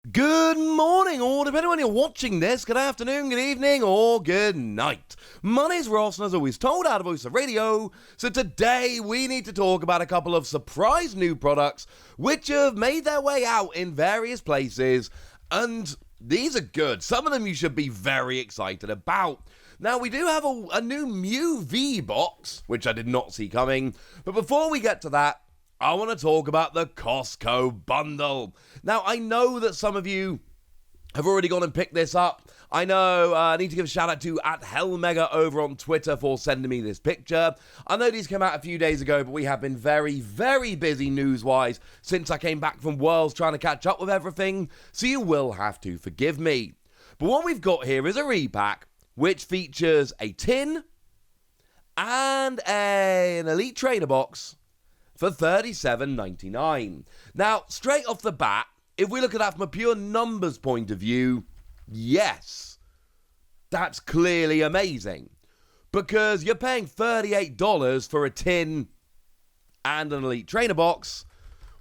Good morning, or depending on when you're watching this, good afternoon, good evening, or good night. My name's Ross, and as always told, out of Voice of Radio. So today we need to talk about a couple of surprise new products which have made their way out in various places, and these are good. Some of them you should be very excited about. Now, we do have a new Mew V box, which I did not see coming, but before we get to that, I want to talk about the Costco bundle. Now, I know that some of you have already gone and picked this up. I know I need to give a shout out to @Hellmega over on Twitter for sending me this picture. I know these came out a few days ago, but we have been very, very busy news-wise since I came back from Worlds trying to catch up with everything, so you will have to forgive me. But what we've got here is a repack, which features a tin and an Elite Trainer box for $37.99. Now, straight off the bat, if we look at that from a pure numbers point of view, yes, that's clearly amazing. Because you're paying $38 for a tin and an Elite Trainer box.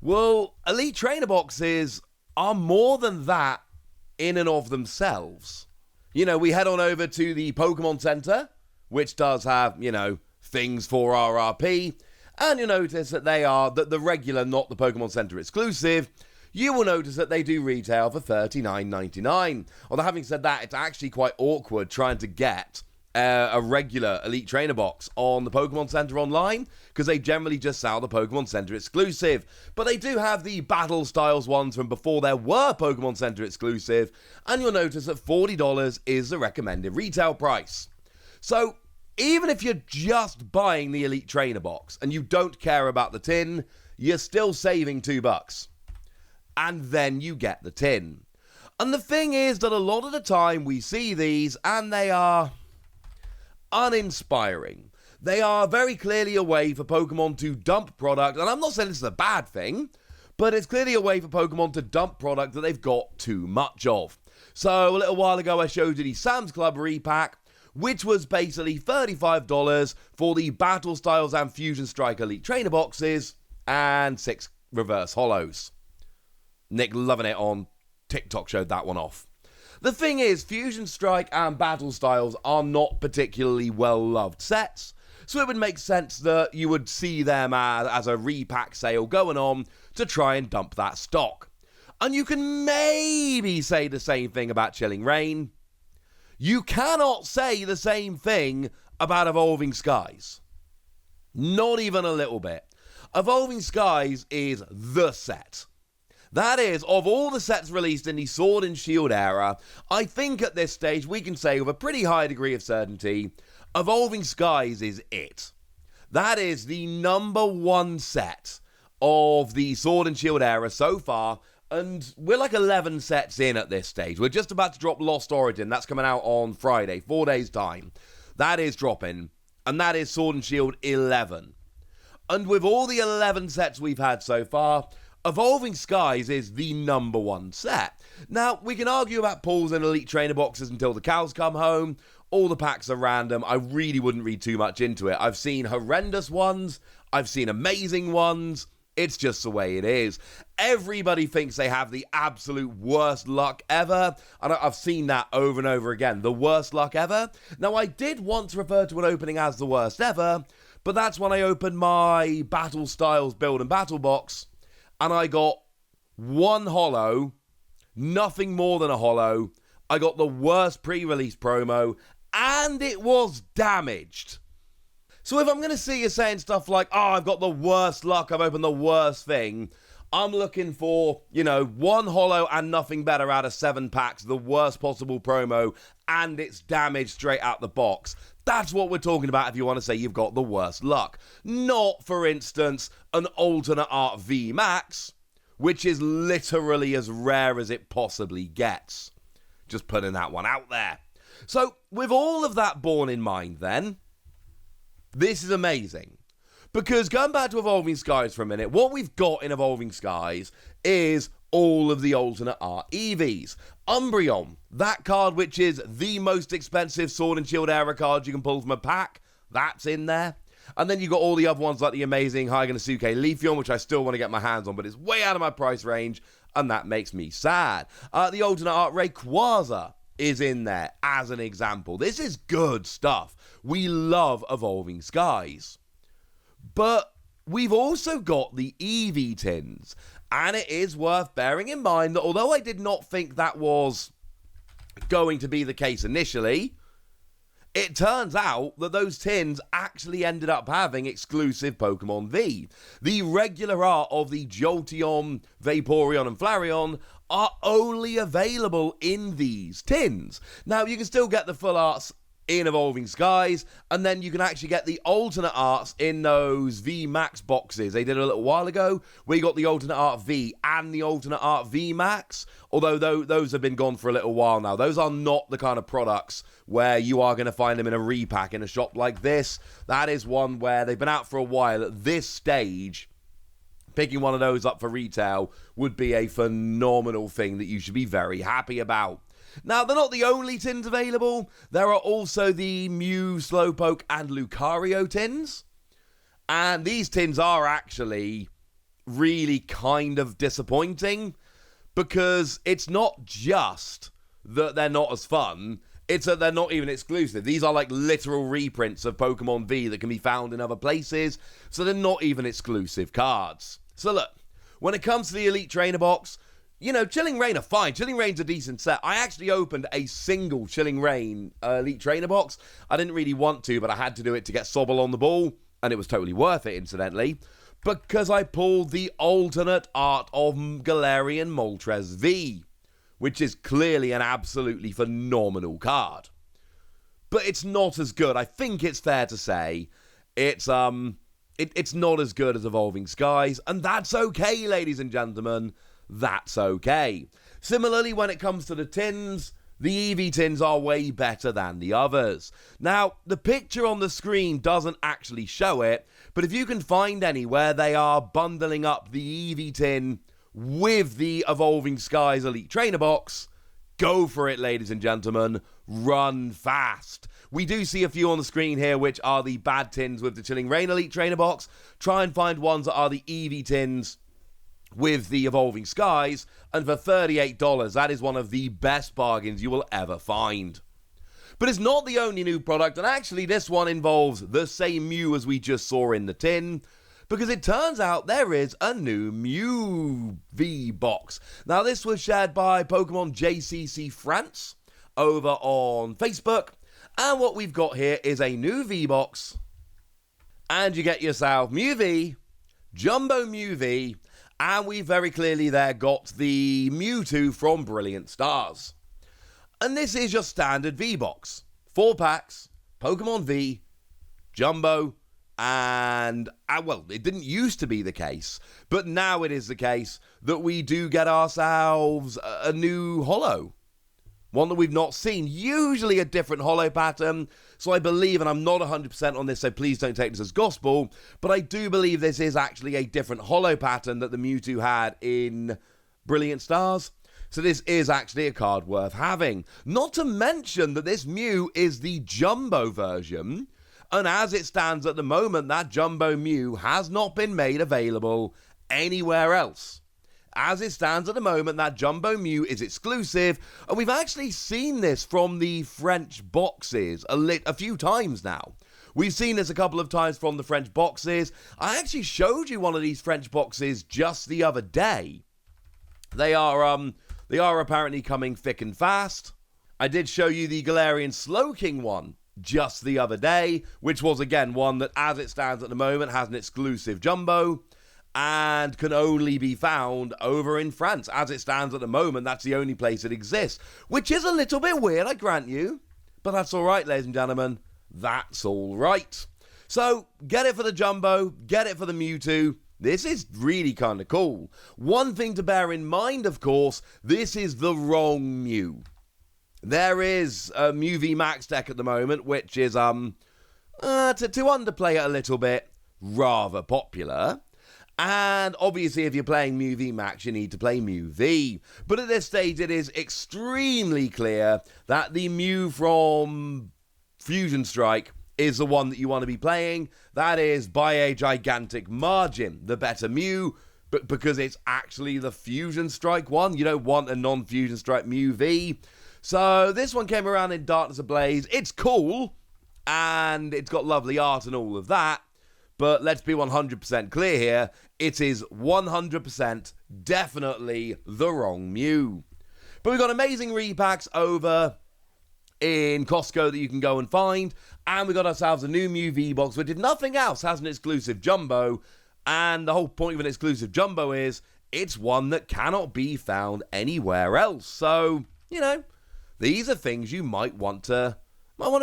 Well, Elite Trainer boxes are more than that in and of themselves. You know, we head on over to the Pokémon Center, which does have, things for RRP. And you'll notice that they are the regular, not the Pokémon Center exclusive. You will notice that they do retail for $39.99. Although having said that, it's actually quite awkward trying to get a regular Elite Trainer box on the Pokémon Center online, because they generally just sell the Pokémon Center exclusive. But they do have the Battle Styles ones from before there were Pokémon Center exclusive, and you'll notice that $40 is the recommended retail price. So even if you're just buying the Elite Trainer box and you don't care about the tin, you're still saving $2. And then you get the tin. And the thing is that a lot of the time we see these and they are uninspiring. They are very clearly a way for Pokemon to dump product, and I'm not saying this is a bad thing, but it's clearly a way for Pokemon to dump product that they've got too much of. So a little while ago I showed you the Sam's Club repack, which was basically $35 for the Battle Styles and Fusion Strike Elite Trainer boxes and 6 reverse holos. Nick loving it on TikTok showed that one off. The thing is, Fusion Strike and Battle Styles are not particularly well-loved sets, so it would make sense that you would see them as a repack sale going on to try and dump that stock. And you can maybe say the same thing about Chilling Reign. You cannot say the same thing about Evolving Skies. Not even a little bit. Evolving Skies is the set. That is, of all the sets released in the Sword and Shield era, I think at this stage we can say with a pretty high degree of certainty, Evolving Skies is it. That is the number one set of the Sword and Shield era so far. And we're like 11 sets in at this stage. We're just about to drop Lost Origin. That's coming out on Friday, 4 days' time. That is dropping. And that is Sword and Shield 11. And with all the 11 sets we've had so far, Evolving Skies is the number one set. Now, we can argue about pulls and Elite Trainer boxes until the cows come home. All the packs are random. I really wouldn't read too much into it. I've seen horrendous ones. I've seen amazing ones. It's just the way it is. Everybody thinks they have the absolute worst luck ever, and I've seen that over and over again. The worst luck ever. Now, I did once refer to an opening as the worst ever, but that's when I opened my Battle Styles Build and Battle box, and I got one holo, nothing more than a holo. I got the worst pre-release promo, and it was damaged. So if I'm going to see you saying stuff like, oh, I've got the worst luck, I've opened the worst thing, I'm looking for, one holo and nothing better out of 7 packs, the worst possible promo, and it's damaged straight out the box. That's what we're talking about if you want to say you've got the worst luck. Not, for instance, an alternate art V Max, which is literally as rare as it possibly gets. Just putting that one out there. So, with all of that borne in mind then, this is amazing. Because going back to Evolving Skies for a minute, what we've got in Evolving Skies is all of the alternate art EVs. Umbreon, that card which is the most expensive Sword and Shield era card you can pull from a pack, that's in there. And then you've got all the other ones like the amazing Hyganasuke Leafeon, which I still want to get my hands on, but it's way out of my price range. and that makes me sad. The alternate art Rayquaza is in there as an example. This is good stuff. We love Evolving Skies. But we've also got the Eevee tins, and it is worth bearing in mind that although I did not think that was going to be the case initially, it turns out that those tins actually ended up having exclusive Pokemon V. The regular art of the Jolteon, Vaporeon, and Flareon are only available in these tins. Now, you can still get the full arts in Evolving Skies, and then you can actually get the alternate arts in those V Max boxes they did a little while ago, where you got the alternate art V and the alternate art V Max, although those have been gone for a little while now. Those are not the kind of products where you are going to find them in a repack in a shop like this. That is one where they've been out for a while. At this stage, picking one of those up for retail would be a phenomenal thing that you should be very happy about. Now, they're not the only tins available. There are also the Mew, Slowpoke, and Lucario tins. And these tins are actually really kind of disappointing, because it's not just that they're not as fun, it's that they're not even exclusive. These are like literal reprints of Pokemon V that can be found in other places, so they're not even exclusive cards. So look, when it comes to the Elite Trainer box, you know, Chilling Reign are fine. Chilling Reign's a decent set. I actually opened a single Chilling Reign Elite Trainer box. I didn't really want to, but I had to do it to get Sobble on the ball, and it was totally worth it, incidentally, because I pulled the alternate art of Galarian Moltres V, which is clearly an absolutely phenomenal card. But it's not as good. I think it's fair to say it's not as good as Evolving Skies, and that's okay, ladies and gentlemen. That's okay. Similarly, when it comes to the tins, the Eevee tins are way better than the others. Now, the picture on the screen doesn't actually show it, but if you can find any where they are bundling up the Eevee tin with the Evolving Skies Elite Trainer box, go for it, ladies and gentlemen. Run fast. We do see a few on the screen here which are the bad tins with the Chilling Reign Elite Trainer box. Try and find ones that are the Eevee tins with the Evolving Skies, and for $38, that is one of the best bargains you will ever find. But it's not the only new product, and actually this one involves the same Mew as we just saw in the tin, because it turns out there is a new Mew V box. Now, this was shared by Pokemon JCC France over on Facebook, and what we've got here is a new V box, and you get yourself Mew V, Jumbo Mew V, and we very clearly there got the Mewtwo from Brilliant Stars. And this is your standard V box. 4 packs, Pokemon V, Jumbo, and, well, it didn't used to be the case, but now it is the case that we do get ourselves a new holo. One that we've not seen, usually a different holo pattern. So I believe, and I'm not 100% on this, so please don't take this as gospel, but I do believe this is actually a different holo pattern that the Mewtwo had in Brilliant Stars. So this is actually a card worth having. Not to mention that this Mew is the Jumbo version, and as it stands at the moment, that Jumbo Mew has not been made available anywhere else. As it stands at the moment, that Jumbo Mew is exclusive, and we've actually seen this from the French boxes a few times now. We've seen this a couple of times from the French boxes. I actually showed you one of these French boxes just the other day. They are apparently coming thick and fast. I did show you the Galarian Slowking one just the other day, which was again one that, as it stands at the moment, has an exclusive Jumbo and can only be found over in France. As it stands at the moment, that's the only place it exists, which is a little bit weird, I grant you, but that's all right, ladies and gentlemen. That's all right. So, get it for the Jumbo, get it for the Mewtwo. This is really kind of cool. One thing to bear in mind, of course, this is the wrong Mew. There is a Mew V Max deck at the moment, which is, to underplay it a little bit, rather popular. And obviously, if you're playing Mew V Max, you need to play Mew V. But at this stage, it is extremely clear that the Mew from Fusion Strike is the one that you want to be playing. That is, by a gigantic margin, the better Mew, but because it's actually the Fusion Strike one. You don't want a non-Fusion Strike Mew V. So this one came around in Darkness Ablaze. It's cool, and it's got lovely art and all of that. But let's be 100% clear here. It is 100% definitely the wrong Mew. But we've got amazing repacks over in Costco that you can go and find. And we got ourselves a new Mew V box, which if nothing else has an exclusive jumbo. And the whole point of an exclusive jumbo is it's one that cannot be found anywhere else. So, you know, these are things you might want to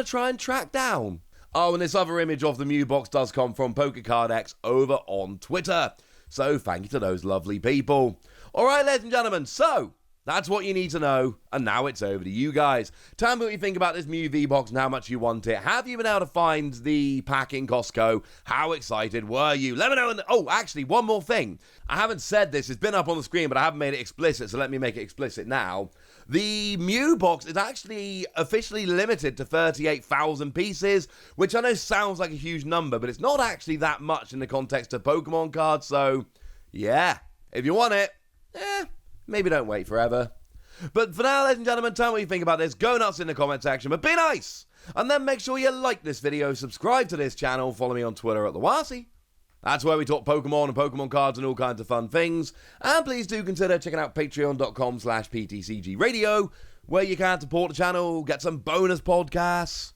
try and track down. Oh, and this other image of the Mew box does come from PokeCardX over on Twitter. So thank you to those lovely people. All right, ladies and gentlemen, so that's what you need to know, and now it's over to you guys. Tell me what you think about this Mew V box and how much you want it. Have you been able to find the pack in Costco? How excited were you? Let me know. Oh, actually, one more thing. I haven't said this. It's been up on the screen, but I haven't made it explicit, so let me make it explicit now. The Mew box is actually officially limited to 38,000 pieces, which I know sounds like a huge number, but it's not actually that much in the context of Pokemon cards, so yeah, if you want it, maybe don't wait forever. But for now, ladies and gentlemen, tell me what you think about this. Go nuts in the comment section, but be nice! And then make sure you like this video, subscribe to this channel, follow me on Twitter at TheWasi. That's where we talk Pokemon and Pokemon cards and all kinds of fun things. And please do consider checking out patreon.com/PTCG Radio, where you can support the channel, get some bonus podcasts,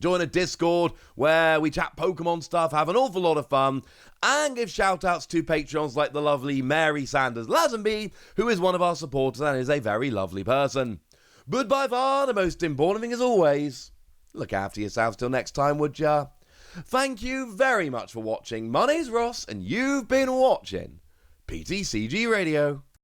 join a Discord where we chat Pokemon stuff, have an awful lot of fun, and give shout-outs to Patreons like the lovely Mary Sanders Lazenby, who is one of our supporters and is a very lovely person. But by far, the most important thing as always, look after yourselves till next time, would ya? Thank you very much for watching. My name's Ross, and you've been watching PTCG Radio.